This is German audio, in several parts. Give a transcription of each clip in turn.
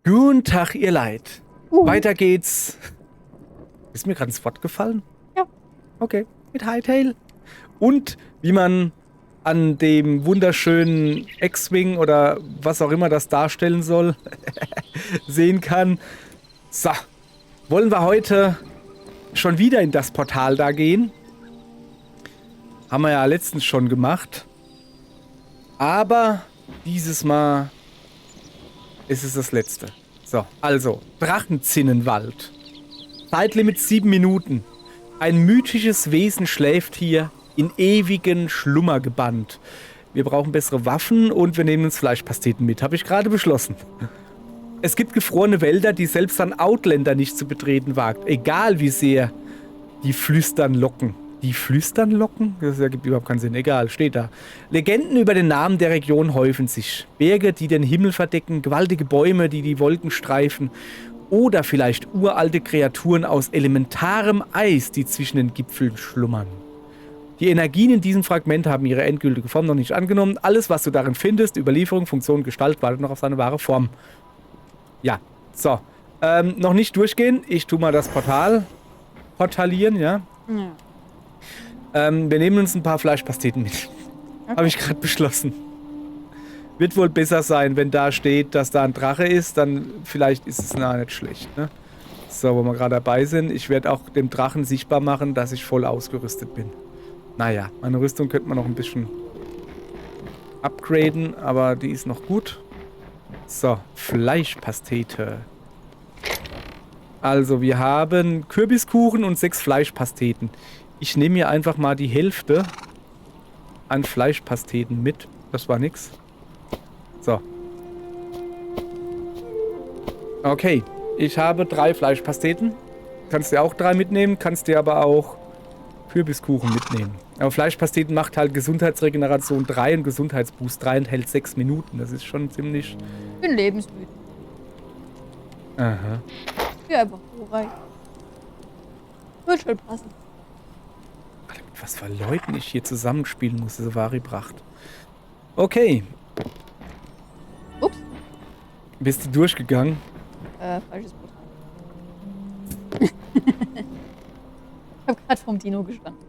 Guten Tag, ihr Leid. Weiter geht's. Ist mir gerade ins Wort gefallen? Ja. Okay, mit Hightail. Und wie man an dem wunderschönen X-Wing oder was auch immer das darstellen soll, sehen kann. So, wollen wir heute schon wieder in das Portal da gehen? Haben wir ja letztens schon gemacht. Aber dieses Mal ist es das letzte. So, also, Drachenzinnenwald. Zeitlimit 7 Minuten. Ein mythisches Wesen schläft hier in ewigen Schlummer gebannt. Wir brauchen bessere Waffen und wir nehmen uns Fleischpasteten mit. Habe ich gerade beschlossen. Es gibt gefrorene Wälder, die selbst ein Outlander nicht zu betreten wagt. Egal wie sehr die Flüstern locken. Die Flüstern locken? Das ergibt überhaupt keinen Sinn. Egal, steht da. Legenden über den Namen der Region häufen sich. Berge, die den Himmel verdecken, gewaltige Bäume, die die Wolken streifen. Oder vielleicht uralte Kreaturen aus elementarem Eis, die zwischen den Gipfeln schlummern. Die Energien in diesem Fragment haben ihre endgültige Form noch nicht angenommen. Alles, was du darin findest, Überlieferung, Funktion, Gestalt, wartet noch auf seine wahre Form. Ja, so. Noch nicht durchgehen. Ich tue mal das Portal portalieren, ja. Ja. Wir nehmen uns ein paar Fleischpasteten mit. Okay. Habe ich gerade beschlossen. Wird wohl besser sein, wenn da steht, dass da ein Drache ist, dann vielleicht ist es nicht schlecht, ne? So, wo wir gerade dabei sind, ich werde auch dem Drachen sichtbar machen, dass ich voll ausgerüstet bin. Naja, meine Rüstung könnte man noch ein bisschen upgraden, aber die ist noch gut. So, Fleischpastete. Also, wir haben Kürbiskuchen und 6 Fleischpasteten. Ich nehme mir einfach mal die Hälfte an Fleischpasteten mit. Das war nix. So. Okay. Ich habe 3 Fleischpasteten. Kannst dir auch 3 mitnehmen, kannst dir aber auch Kürbiskuchen mitnehmen. Aber Fleischpasteten macht halt Gesundheitsregeneration 3 und Gesundheitsboost 3 und hält 6 Minuten. Das ist schon ziemlich... Ich bin lebensmüde. Aha. Ja, einfach so rein. Wird schon passen. Alter, mit was für Leuten ich hier zusammenspielen muss, diese Vari-Pracht. Okay. Ups. Bist du durchgegangen? Falsches Portal. Ich hab grad vom Dino gestanden.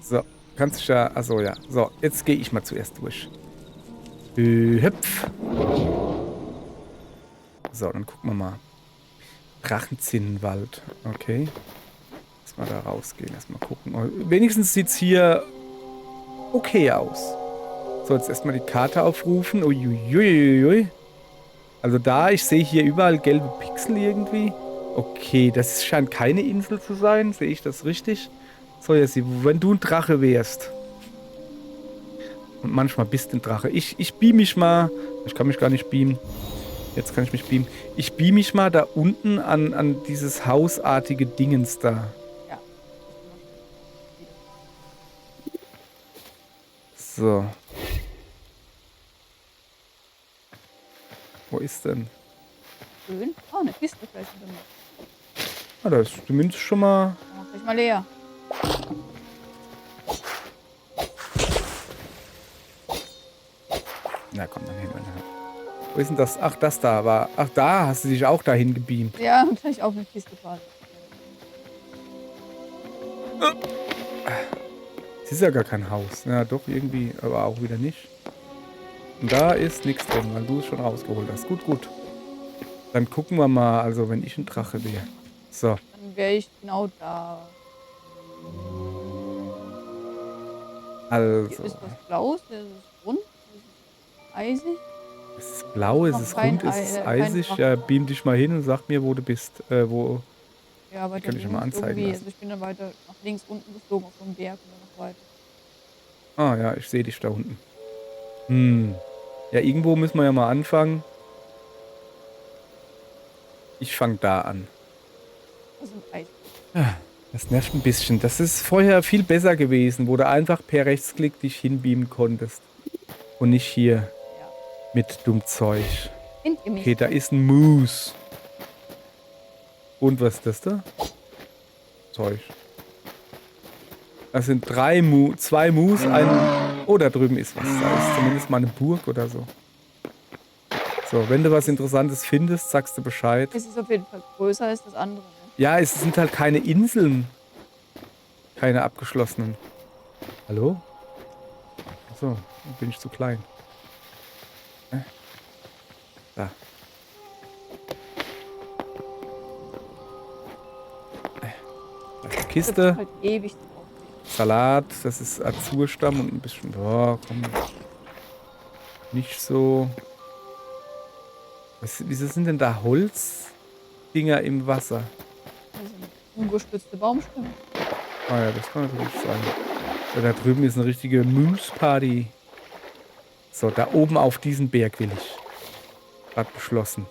So, kannst du ja... Achso, ja. So, jetzt gehe ich mal zuerst durch. Hüpf. So, dann gucken wir mal. Drachenzinnenwald. Okay. Lass mal da rausgehen. Erstmal gucken. Wenigstens sieht es hier okay aus. So, jetzt erstmal die Karte aufrufen. Uiuiuiui. Also da, ich sehe hier überall gelbe Pixel irgendwie. Okay, das scheint keine Insel zu sein. Sehe ich das richtig? So, Jessie, wenn du ein Drache wärst. Und manchmal bist du ein Drache. Ich beam mich mal. Ich kann mich gar nicht beamen. Jetzt kann ich mich beamen. Ich beam mich mal da unten an dieses hausartige Dingens da. Ja. So. Wo ist denn? Schön. Oh, eine Kiste vielleicht drin. Ah, da ist zumindest schon mal... Mach dich mal leer. Na komm, dann hin. Wo ist denn das? Ach, das da war... Ach, da hast du dich auch dahin gebeamt. Ja, und gleich auf eine Kiste quasi. Es ist ja gar kein Haus. Ja, doch, irgendwie, aber auch wieder nicht. Und da ist nichts drin, weil du es schon rausgeholt hast. Gut, gut. Dann gucken wir mal, also wenn ich ein Drache wäre. So. Dann wäre ich genau da. Also. Hier ist was Blaues, das ist rund, das ist eisig. Es ist blau, es ist rund, es ist eisig. Ja, beam dich mal hin und sag mir, wo du bist. Wo. Ja, aber kann ich ja mal anzeigen lassen. Also ich bin dann weiter nach links unten geflogen auf so einen Berg und dann noch weiter. Ah ja, ich sehe dich da unten. Ja, irgendwo müssen wir ja mal anfangen. Ich fange da an. Das sind Eis. Das nervt ein bisschen. Das ist vorher viel besser gewesen, wo du einfach per Rechtsklick dich hinbeamen konntest. Und nicht hier Ja. mit dumm Zeug. Kennt ihr mich? Okay, da ist ein Moose. Und was ist das da? Zeug. Das sind 2 Moose, ein... Oh, da drüben ist was. Da ist zumindest mal eine Burg oder so. So, wenn du was Interessantes findest, sagst du Bescheid. Es ist auf jeden Fall größer als das andere. Ne? Ja, es sind halt keine Inseln. Keine abgeschlossenen. Hallo? Achso, bin ich zu klein. Da. Da ist die Kiste. Halt ewig drauf. Salat, das ist Azurstamm und ein bisschen... Oh, komm. Nicht so... Wieso sind denn da Holzdinger im Wasser? Also ungestützte Baumstämme. Ah ja, das kann natürlich sein. Ja, da drüben ist eine richtige Moose-Party. So, da oben auf diesen Berg will ich. Gerade beschlossen.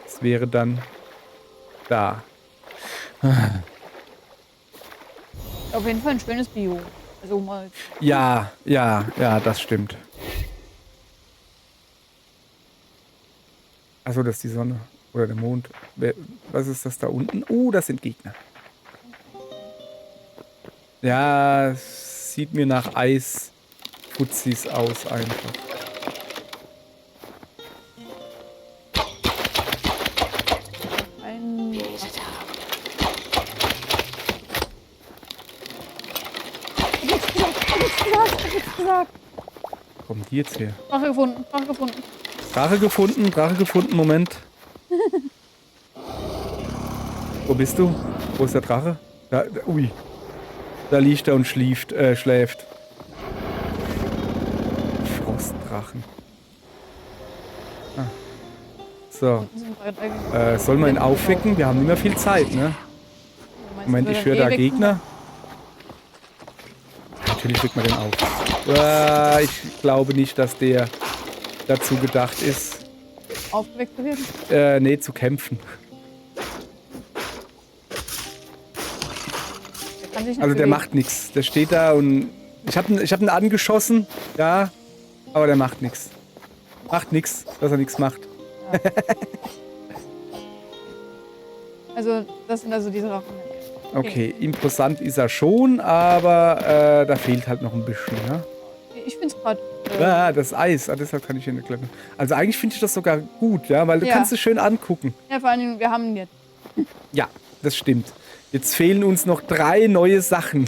Das wäre dann da. Auf jeden Fall ein schönes Bio. Also mal. Ja, das stimmt. Achso, das ist die Sonne. Oder der Mond. Was ist das da unten? Oh, das sind Gegner. Ja, es sieht mir nach Eisfuzis aus einfach. Ein. Hab ich gesagt. Kommen die jetzt her? Drache gefunden, Drache gefunden. Drache gefunden, Moment. Wo bist du? Wo ist der Drache? Ui. Da liegt er und schläft. Frostdrachen. Ah. So. Soll man ihn aufwecken? Wir haben nicht mehr viel Zeit, ne? Moment, ich höre da Gegner. Natürlich weckt man den auf. Ich glaube nicht, dass der dazu gedacht ist. Aufgeweckt zu werden? Nee, zu kämpfen. Also der macht nichts. Der steht da und ich hab ihn angeschossen, ja, aber der macht nichts. Macht nichts, dass er nichts macht. Ja. Also das sind also diese Drachen. Okay, imposant ist er schon, aber da fehlt halt noch ein bisschen, ja. Ich find's gerade. Das Eis, deshalb kann ich hier nicht klettern. Also eigentlich finde ich das sogar gut, ja, weil du kannst es schön angucken. Ja, vor allem, wir haben ihn jetzt. Ja, das stimmt. Jetzt fehlen uns noch 3 neue Sachen.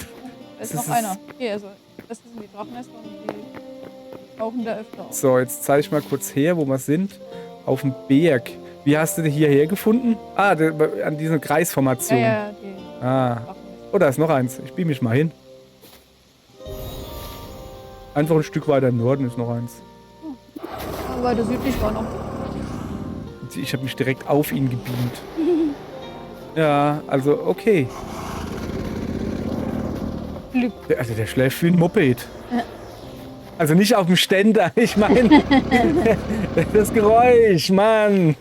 Da ist noch einer. Hier, also, das sind die Drachennester und die tauchen da öfter auf. So, jetzt zeige ich mal kurz her, wo wir sind. Auf dem Berg. Wie hast du den hierher gefunden? Ah, an dieser Kreisformation. Ja, die Drachennester. Oh, da ist noch eins. Ich beam mich mal hin. Einfach ein Stück weiter im Norden ist noch eins. Aber weiter südlich war noch. Ich habe mich direkt auf ihn gebeamt. Ja, also okay. Glück. Also der schläft wie ein Moped. Ja. Also nicht auf dem Ständer, ich meine das Geräusch, Mann.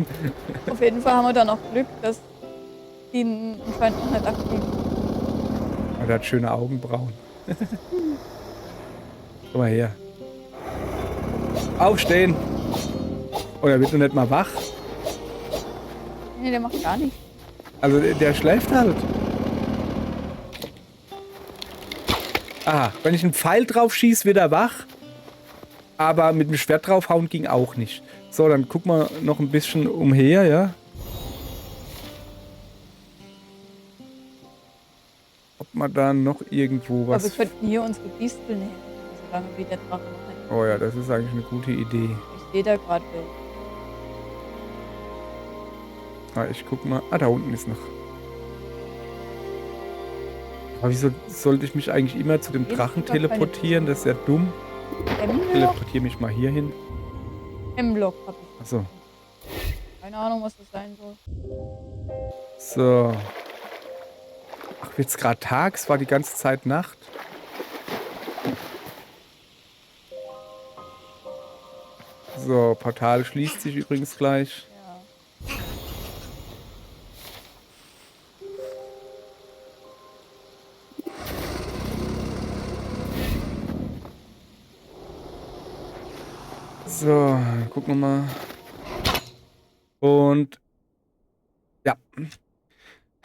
Auf jeden Fall haben wir da noch Glück, dass die anscheinend noch nicht aktiv. Oh, der hat schöne Augenbrauen. Komm mal her. Aufstehen. Oh, der wird noch nicht mal wach. Nee, der macht gar nichts. Also der schläft halt. Aha, wenn ich einen Pfeil drauf schieße, wird er wach. Aber mit dem Schwert draufhauen ging auch nicht. So, dann gucken wir noch ein bisschen umher, ja. Ob man da noch irgendwo was... Aber wir könnten hier unsere Disteln hin, solange wie der Drache noch Oh ja, das ist eigentlich eine gute Idee. Ich sehe da gerade welche. Ah, ich guck mal. Ah, da unten ist noch. Aber wieso sollte ich mich eigentlich immer zu dem Drachen teleportieren? Das ist ja dumm. Ich teleportiere mich mal hier hin. M-Block hab ich. Achso. Keine Ahnung, was das sein soll. So. Ach, wird's gerade Tag? Es war die ganze Zeit Nacht. So, Portal schließt sich übrigens gleich. Ja. So, gucken wir mal. Und ja.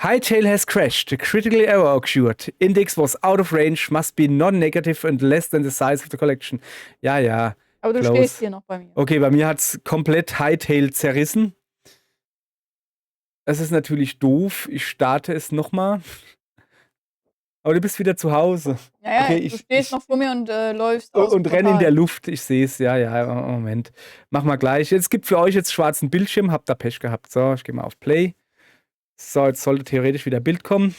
Hightail has crashed. A critical error occurred. Index was out of range, must be non-negative and less than the size of the collection. Ja, ja. Aber du Close. stehst hier noch bei mir. Okay, bei mir hat es komplett Hightail zerrissen. Es ist natürlich doof. Ich starte es nochmal. Aber du bist wieder zu Hause. Ja, Okay, du stehst noch vor mir und läufst aus und dem renn in der Portal. Luft. Ich sehe es. Ja, Moment. Mach mal gleich. Es gibt für euch jetzt schwarzen Bildschirm. Habt da Pech gehabt. So, ich gehe mal auf Play. So, jetzt sollte theoretisch wieder Bild kommen.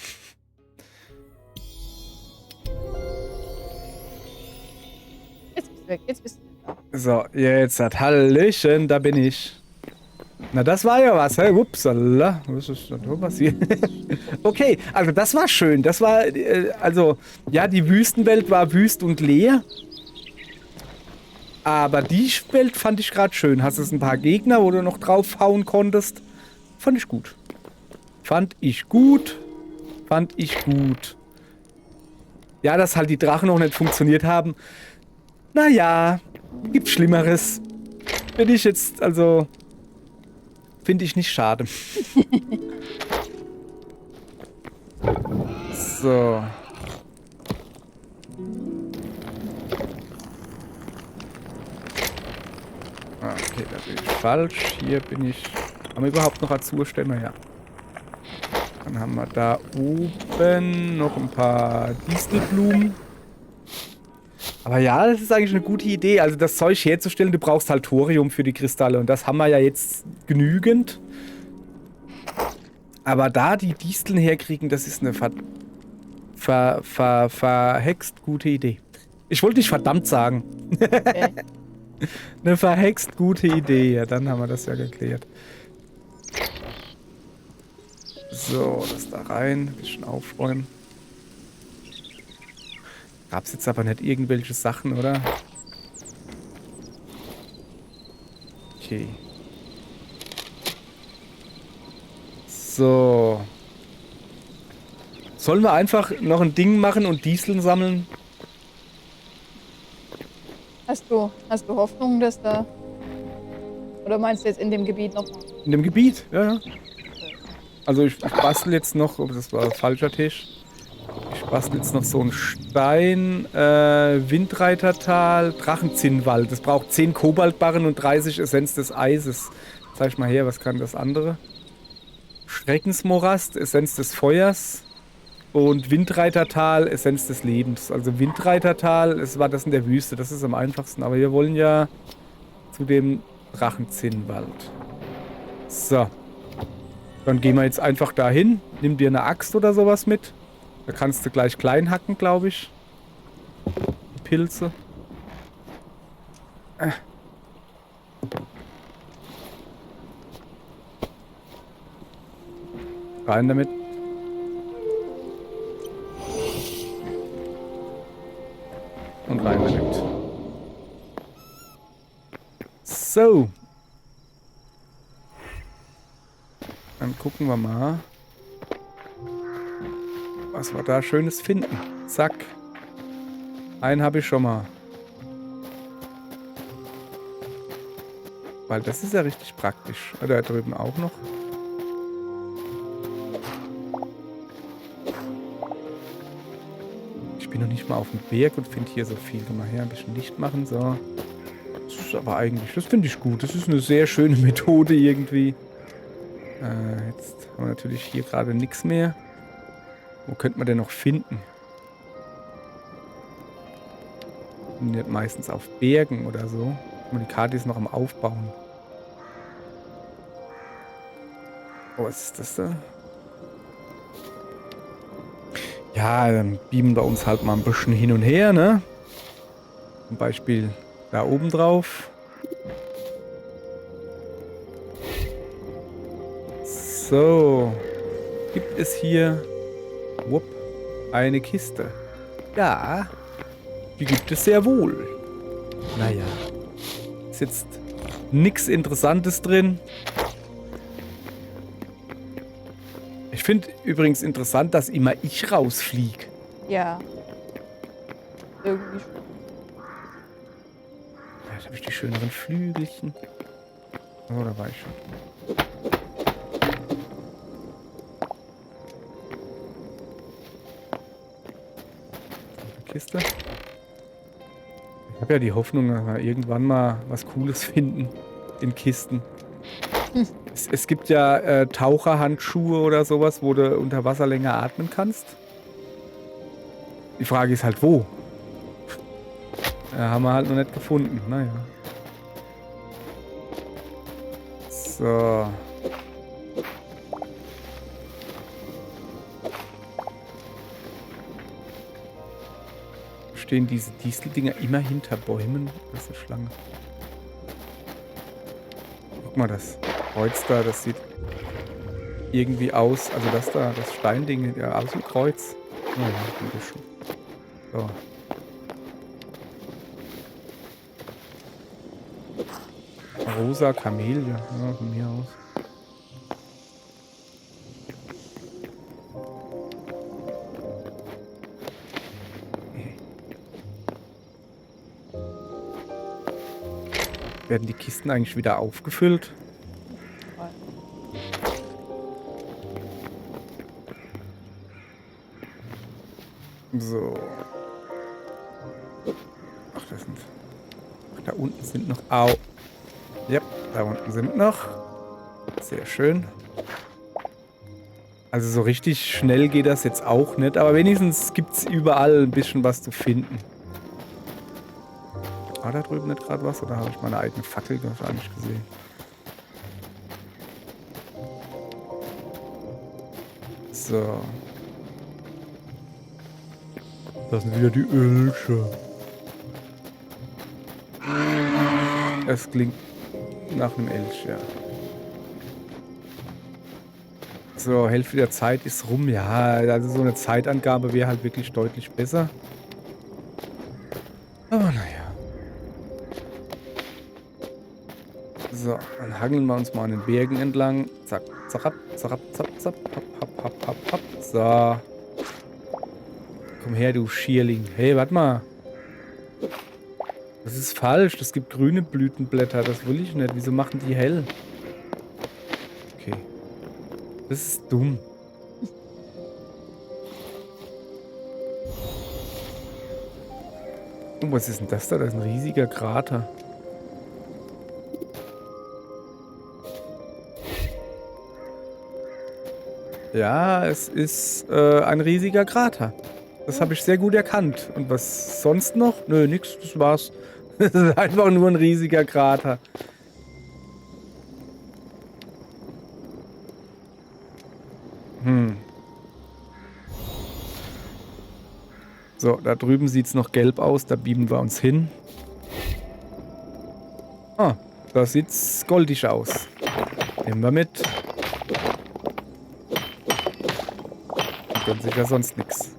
Jetzt bist du weg, jetzt bist du da. So, jetzt hat Hallöchen, da bin ich. Na, das war ja was, hä? Upsala. Was ist da passiert? Okay, also das war schön. Das war, also, ja, die Wüstenwelt war wüst und leer. Aber die Welt fand ich gerade schön. Hast es ein paar Gegner, wo du noch draufhauen konntest? Fand ich gut. Fand ich gut. Ja, dass halt die Drachen noch nicht funktioniert haben. Naja, gibt Schlimmeres. Bin ich jetzt, also, finde ich nicht schade. So. Okay, da bin ich falsch. Hier bin ich... Haben wir überhaupt noch Azurstämme? Ja. Dann haben wir da oben noch ein paar Distelblumen. Aber ja, das ist eigentlich eine gute Idee. Also das Zeug herzustellen, du brauchst halt Thorium für die Kristalle. Und das haben wir ja jetzt genügend. Aber da die Disteln herkriegen, das ist eine verhext gute Idee. Ich wollte nicht verdammt sagen. Okay. Eine verhext gute Idee. Ja, dann haben wir das ja geklärt. So, das da rein. Ein bisschen aufräumen. Gab's jetzt aber nicht irgendwelche Sachen, oder? Okay. So. Sollen wir einfach noch ein Ding machen und Dieseln sammeln? Hast du Hoffnung, dass da... Oder meinst du jetzt in dem Gebiet nochmal? In dem Gebiet, ja. Also ich bastel jetzt noch, oh, das war ein falscher Tisch. Ich bastel jetzt noch so einen Stein, Windreitertal, Drachenzinnwald. Das braucht 10 Kobaltbarren und 30 Essenz des Eises. Zeig ich mal her, was kann das andere? Schreckensmorast, Essenz des Feuers und Windreitertal, Essenz des Lebens. Also Windreitertal, es war das in der Wüste, das ist am einfachsten. Aber wir wollen ja zu dem Drachenzinnwald. So. Dann gehen wir jetzt einfach dahin. Nimm dir eine Axt oder sowas mit. Da kannst du gleich klein hacken, glaube ich. Die Pilze. Rein damit. Und rein damit. So. Dann gucken wir mal, was wir da Schönes finden. Zack. Einen habe ich schon mal. Weil das ist ja richtig praktisch. Da drüben auch noch. Ich bin noch nicht mal auf dem Berg und finde hier so viel. Komm mal her, ein bisschen Licht machen. So. Das ist aber eigentlich, das finde ich gut. Das ist eine sehr schöne Methode irgendwie. Jetzt haben wir natürlich hier gerade nichts mehr. Wo könnte man denn noch finden? Nicht meistens auf Bergen oder so. Und die Karte ist noch am Aufbauen. Oh, was ist das da? Ja, dann beamen wir uns halt mal ein bisschen hin und her, ne? Zum Beispiel da oben drauf. So. Gibt es hier eine Kiste? Ja. Die gibt es sehr wohl. Naja. Ist jetzt nichts Interessantes drin. Ich finde übrigens interessant, dass immer ich rausfliege. Ja. Irgendwie schon. Ja, jetzt habe ich die schöneren Flügelchen. Oh, da war ich schon. Kiste. habe ja die Hoffnung, dass wir irgendwann mal was Cooles finden in Kisten. Es gibt ja Taucherhandschuhe oder sowas, wo du unter Wasser länger atmen kannst. Die Frage ist halt, wo? Ja, haben wir halt noch nicht gefunden. Naja. So. Stehen diese Dieseldinger immer hinter Bäumen? Das ist eine Schlange. Guck mal, das Kreuz da, das sieht irgendwie aus. Also das da, das Steinding, ja, aus dem Kreuz. Naja, ein bisschen. So. Rosa Kamelie, ja, von mir aus. Werden die Kisten eigentlich wieder aufgefüllt? So. Ach, das sind... Ach, da unten sind noch... Au. Ja, da unten sind noch. Sehr schön. Also so richtig schnell geht das jetzt auch nicht, aber wenigstens gibt es überall ein bisschen was zu finden. War da drüben nicht gerade was? Oder habe ich meine eigene Fackel wahrscheinlich gesehen? So. Das sind wieder die Ölche. Es klingt nach einem Elch, ja. So, Hälfte der Zeit ist rum. Ja, also so eine Zeitangabe wäre halt wirklich deutlich besser. Aber naja. So, dann hangeln wir uns mal an den Bergen entlang. Zack, zack, zack, zack, zack, hopp, hopp, hopp. So. Komm her, du Schierling. Hey, warte mal. Das ist falsch. Das gibt grüne Blütenblätter. Das will ich nicht. Wieso machen die hell? Okay. Das ist dumm. Oh, was ist denn das da? Das ist ein riesiger Krater. Ja, es ist ein riesiger Krater. Das habe ich sehr gut erkannt. Und was sonst noch? Nö, nix, das war's. Das ist einfach nur ein riesiger Krater. So, da drüben sieht es noch gelb aus. Da beamen wir uns hin. Ah, da sieht's goldig aus. Nehmen wir mit. Gönnt sich ja sonst nichts.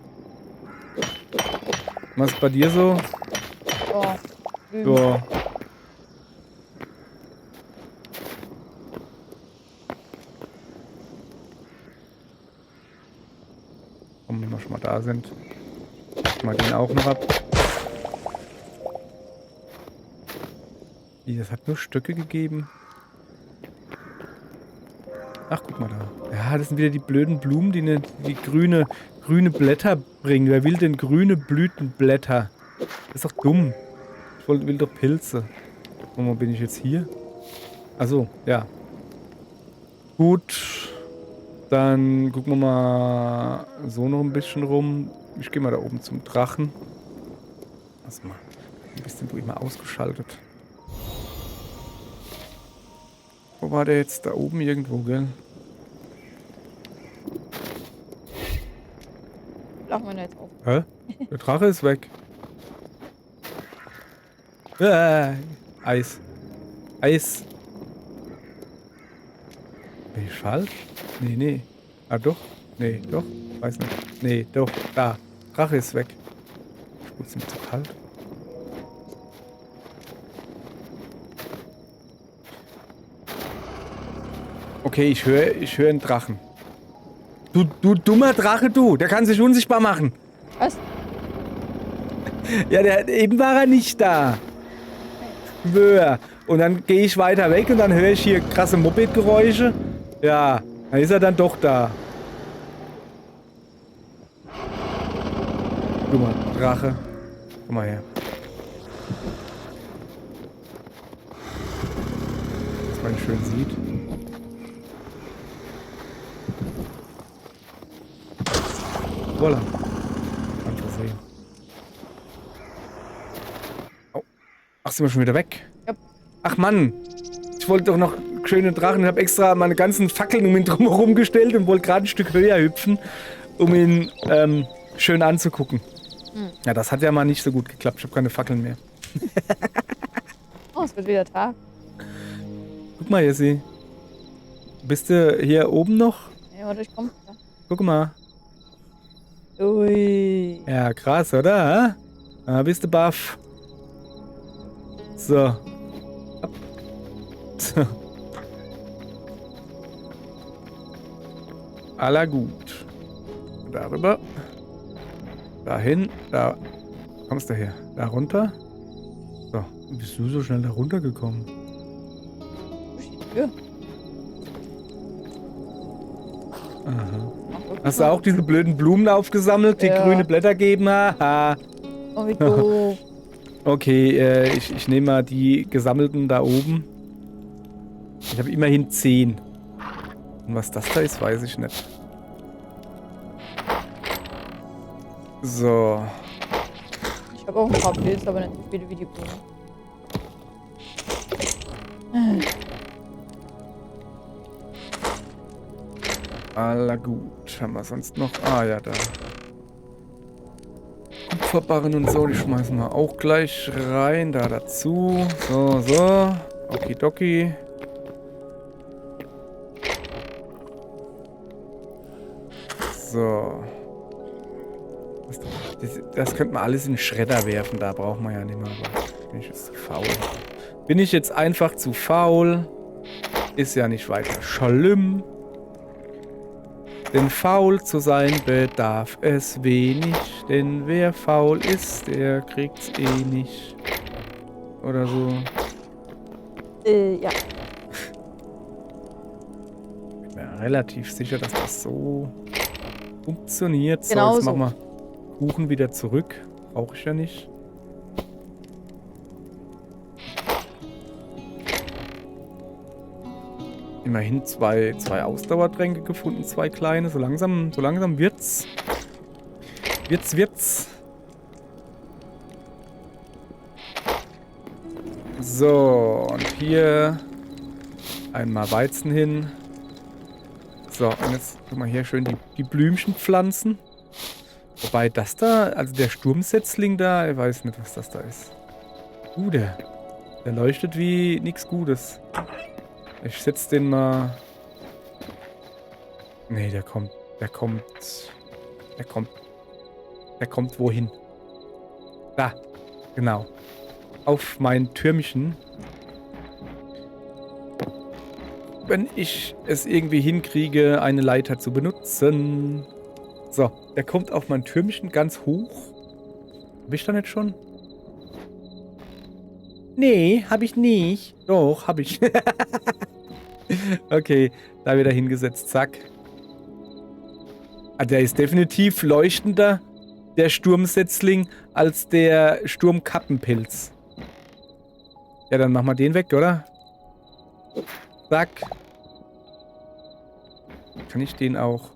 Was ist bei dir so? Oh, So. Komm, wenn wir schon mal da sind. Mal den auch noch ab. Das hat nur Stöcke gegeben. Ach, guck mal da. Ja, das sind wieder die blöden Blumen, die grüne Blätter bringen. Wer will denn grüne Blütenblätter? Das ist doch dumm. Ich will doch Pilze. Wo bin ich jetzt hier? Achso, ja. Gut. Dann gucken wir mal so noch ein bisschen rum. Ich gehe mal da oben zum Drachen. Lass mal. Wie bist denn du immer ausgeschaltet? Wo war der jetzt? Da oben irgendwo, gell? Lachen wir jetzt auf. Hä? Der Drache ist weg. Eis. Eis. Bin ich falsch? Nee. Ah, doch? Nee, doch? Weiß nicht. Nee, doch. Da. Drache ist weg. Ist mir zu kalt. Okay, ich höre einen Drachen. Du dummer Drache, du. Der kann sich unsichtbar machen. Was? Ja, eben war er nicht da. Und dann gehe ich weiter weg und dann höre ich hier krasse Moped-Geräusche. Ja, dann ist er dann doch da. Dummer Drache. Komm mal her. Dass man ihn schön sieht. Voila. Kann versehen. Oh. Ach, sind wir schon wieder weg? Ja. Ach Mann. Ich wollte doch noch schöne Drachen. Ich habe extra meine ganzen Fackeln um ihn drumherum gestellt und wollte gerade ein Stück höher hüpfen, um ihn schön anzugucken. Ja, das hat ja mal nicht so gut geklappt. Ich habe keine Fackeln mehr. Oh, es wird wieder Tag. Guck mal, Jessie. Bist du hier oben noch? Ja, warte, ich komm. Ja. Guck mal. Ui. Ja, krass, oder? Hä? Da bist du baff. So. Ab. So. Aller gut. Darüber. Dahin. Da. Wo kommst du her? Da runter. So. Wie bist du so schnell da runtergekommen? Durch die Tür. Aha. Ach, wirklich Hast du mal. auch diese blöden Blumen aufgesammelt, die Ja. grüne Blätter geben? Haha. Oh, wie doof. Okay, ich nehme mal die gesammelten da oben. Ich habe immerhin 10. Und was das da ist, weiß ich nicht. So. Ich habe auch ein paar Pilze, aber nicht so viele wie die Blumen. Aller gut. Haben wir sonst noch? Ah ja, da. Kupferbarren und so, die schmeißen wir auch gleich rein. Da dazu. So, so. Okidoki. So. Das könnte man alles in den Schredder werfen. Da braucht man ja nicht mehr. Aber bin ich jetzt zu faul. Bin ich jetzt einfach zu faul? Ist ja nicht weiter schlimm. Denn faul zu sein bedarf es wenig. Denn wer faul ist, der kriegt's eh nicht. Oder so. Ja. Ich bin mir relativ sicher, dass das so funktioniert. So, Genau jetzt so. machen wir Kuchen wieder zurück. Brauche ich ja nicht. Immerhin zwei Ausdauertränke gefunden, 2 kleine. So langsam wird's. Wird's. So, und hier einmal Weizen hin. So, und jetzt guck mal hier schön die Blümchen pflanzen. Wobei das da, also der Sturmsetzling da, ich weiß nicht, was das da ist. Der leuchtet wie nichts Gutes. Ich setz den mal. Nee, der kommt wohin? Da, genau. Auf mein Türmchen. Wenn ich es irgendwie hinkriege, eine Leiter zu benutzen. So, der kommt auf mein Türmchen ganz hoch. Hab ich da nicht schon? Nee, hab ich nicht. Doch, hab ich. Okay, da wieder hingesetzt. Zack. Ah, der ist definitiv leuchtender, der Sturmsetzling, als der Sturmkappenpilz. Ja, dann machen wir den weg, oder? Zack. Kann ich den auch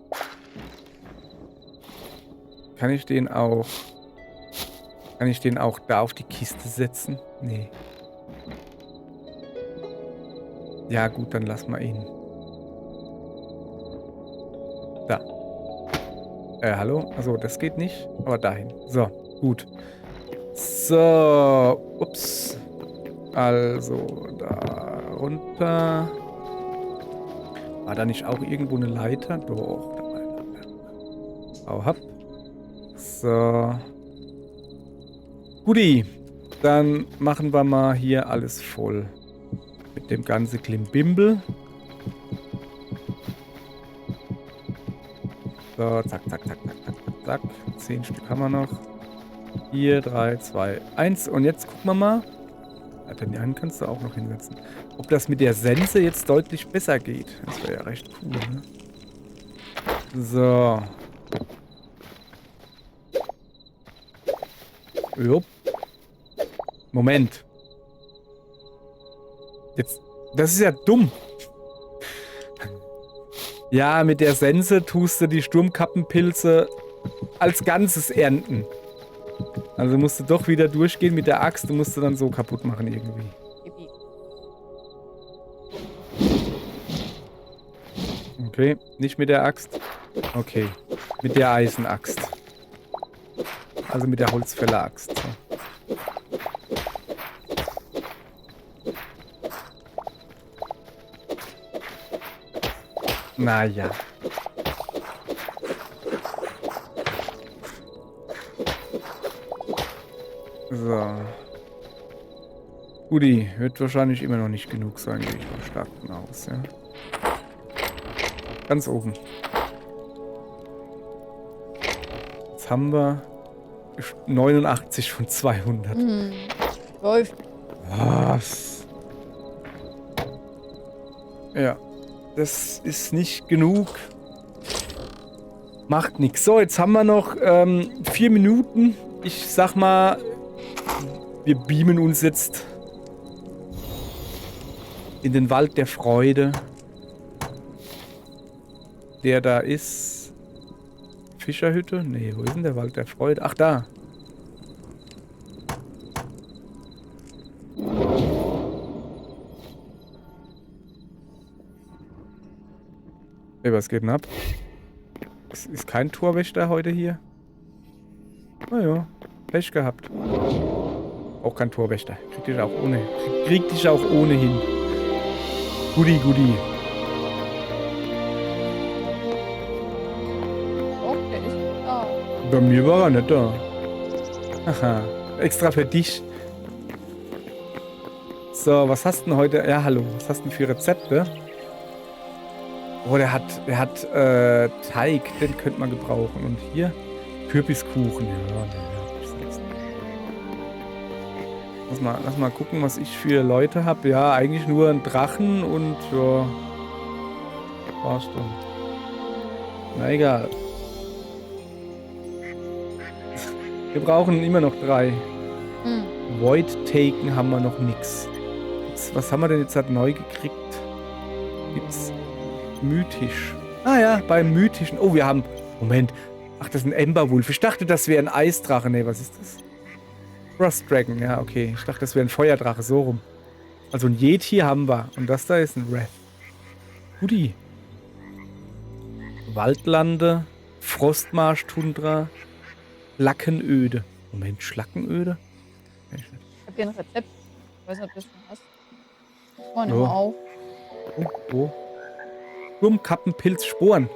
da auf die Kiste setzen? Nee. Ja, gut, dann lassen wir ihn. Da. Hallo? Achso, das geht nicht. Aber dahin. So, gut. So. Ups. Also, da runter. War da nicht auch irgendwo eine Leiter? Doch, da war eine Leiter. Hau ab. So. Guti. Dann machen wir mal hier alles voll. Mit dem ganzen Klimbimbel. So, zack, zack, zack, zack, zack, zack. 10 Stück haben wir noch. 4, 3, 2, 1. Und jetzt gucken wir mal. Ja, den einen kannst du auch noch hinsetzen. Ob das mit der Sense jetzt deutlich besser geht. Das wäre ja recht cool, ne? So. Jupp. Moment. Jetzt, das ist ja dumm. Ja, mit der Sense tust du die Sturmkappenpilze als Ganzes ernten. Also musst du doch wieder durchgehen mit der Axt und musst du dann so kaputt machen irgendwie. Yippie. Okay, nicht mit der Axt. Okay, mit der Eisenaxt. Also mit der Holzfäller-Axt. So. Naja. So. Guti, wird wahrscheinlich immer noch nicht genug sein, gehe ich mal stark von aus, ja. Ganz oben. Jetzt haben wir 89 von 200. Läuft. Was? Ja. Das ist nicht genug. Macht nichts. So, jetzt haben wir noch 4 Minuten. Ich sag mal, wir beamen uns jetzt in den Wald der Freude. Der da ist. Fischerhütte? Nee, wo ist denn der Wald der Freude? Ach, da. Hey, was geht denn ab? Ist kein Torwächter heute hier? Naja, Pech gehabt. Auch kein Torwächter. Kriegt dich auch ohne. Kriegt dich auch ohnehin. Guti, guti. Oh, der ist da. Bei mir war er nicht da. Haha, extra für dich. So, was hast du denn heute? Ja, hallo. Was hast du denn für Rezepte? Oh, der hat Teig, den könnte man gebrauchen. Und hier Kürbiskuchen. Ja, lass mal gucken, was ich für Leute habe. Ja, eigentlich nur einen Drachen und ja, war's dann. Na egal. Wir brauchen immer noch 3. Void Taken haben wir noch nix. Was haben wir denn jetzt halt neu gekriegt? Gibt's mythisch. Ah ja, beim mythischen. Oh, wir haben... Moment. Ach, das ist ein Emberwulf. Ich dachte, das wäre ein Eisdrache. Nee, was ist das? Frost Dragon. Ja, okay. Ich dachte, das wäre ein Feuerdrache. So rum. Also ein Yeti haben wir. Und das da ist ein Wrath. Guti. Waldlande. Frostmarsch-Tundra. Schlackenöde. Moment, Schlackenöde? Ich hab hier ein Rezept. Ich weiß nicht, ob du das schon hast. Vorne Ja. mal auf. Oh. Sturmkappenpilz Sporen.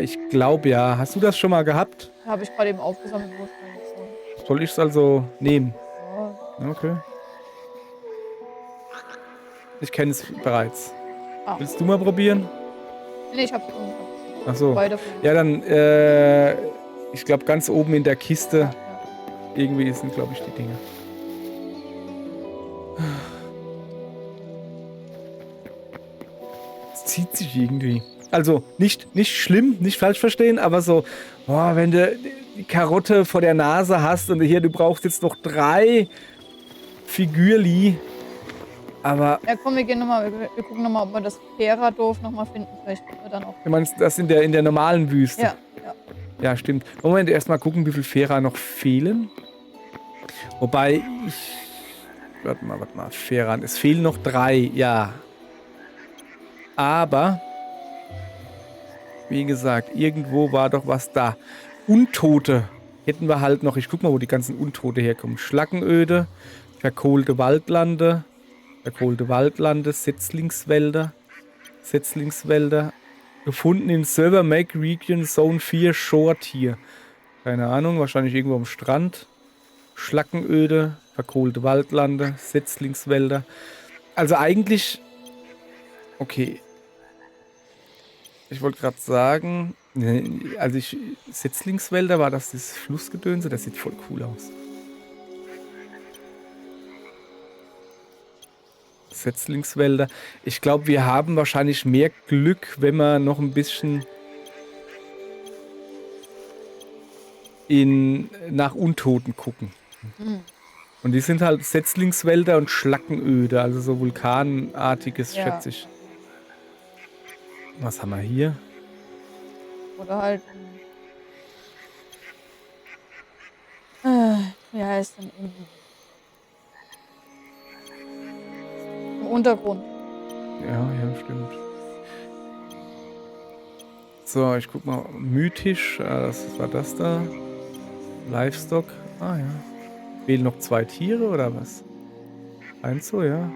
Ich glaube ja. Hast du das schon mal gehabt? Habe ich gerade eben aufgesammelt. Wo ich schon. Soll ich es also nehmen? Ja. Okay. Ich kenne es bereits. Ah. Willst du mal probieren? Nee, ich hab's Ach so. beide. Ja, dann, ich glaube ganz oben in der Kiste Ja. irgendwie sind, glaube ich, die Dinge. Es zieht sich irgendwie. Also nicht schlimm, nicht falsch verstehen, aber so, boah, wenn du die Karotte vor der Nase hast und hier, du brauchst jetzt noch 3 Figürli. Aber Ja, komm, wir gucken nochmal, ob wir das Fera-Dorf nochmal finden. Vielleicht finden wir dann auch. du meinst das in der normalen Wüste? Ja. Ja, stimmt. Moment, erstmal gucken, wie viel Fera noch fehlen. Wobei ich... Warte mal. Feran. Es fehlen noch 3, ja. Aber... Wie gesagt, irgendwo war doch was da. Untote hätten wir halt noch. Ich guck mal, wo die ganzen Untote herkommen. Schlackenöde, verkohlte Waldlande, Setzlingswälder. Gefunden in Silver Make Region Zone 4 Shore Tier. Keine Ahnung, wahrscheinlich irgendwo am Strand. Schlackenöde, verkohlte Waldlande, Setzlingswälder. Also eigentlich... Okay. Ich wollte gerade sagen... Also Setzlingswälder, war das Flussgedönse? Das sieht voll cool aus. Setzlingswälder. Ich glaube, wir haben wahrscheinlich mehr Glück, wenn wir noch ein bisschen nach Untoten gucken. Und die sind halt Setzlingswälder und Schlackenöde, also so vulkanartiges, Ja. schätze ich. Was haben wir hier? Oder halt wie heißt denn im Untergrund. Ja, stimmt. So, ich guck mal. Mythisch, was war das da? Livestock. Ah ja. Fehlen noch 2 Tiere oder was? Eins so, ja.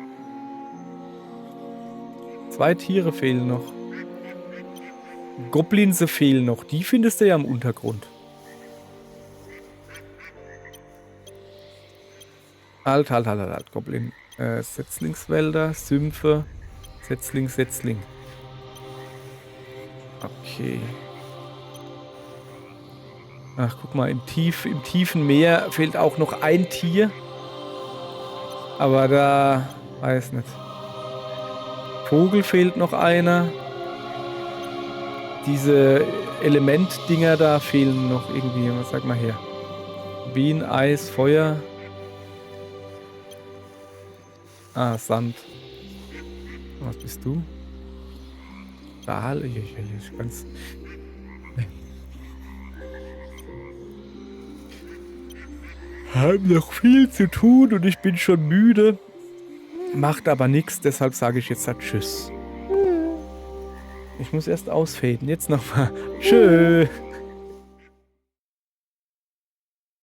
2 Tiere fehlen noch. Goblinse fehlen noch. Die findest du ja im Untergrund. Halt. Goblin. Setzlingswälder, Sümpfe, Setzling. Okay. Ach, guck mal, im tiefen Meer fehlt auch noch ein Tier. Aber da, weiß nicht. Vogel fehlt noch einer. Diese Elementdinger da fehlen noch irgendwie. Was sag mal her? Bienen, Eis, Feuer. Ah, Sand. Was bist du? Stahl? Ich ganz. Haben noch viel zu tun und ich bin schon müde. Macht aber nichts, deshalb sage ich jetzt halt Tschüss. Ich muss erst ausfaden. Jetzt nochmal. Tschüss.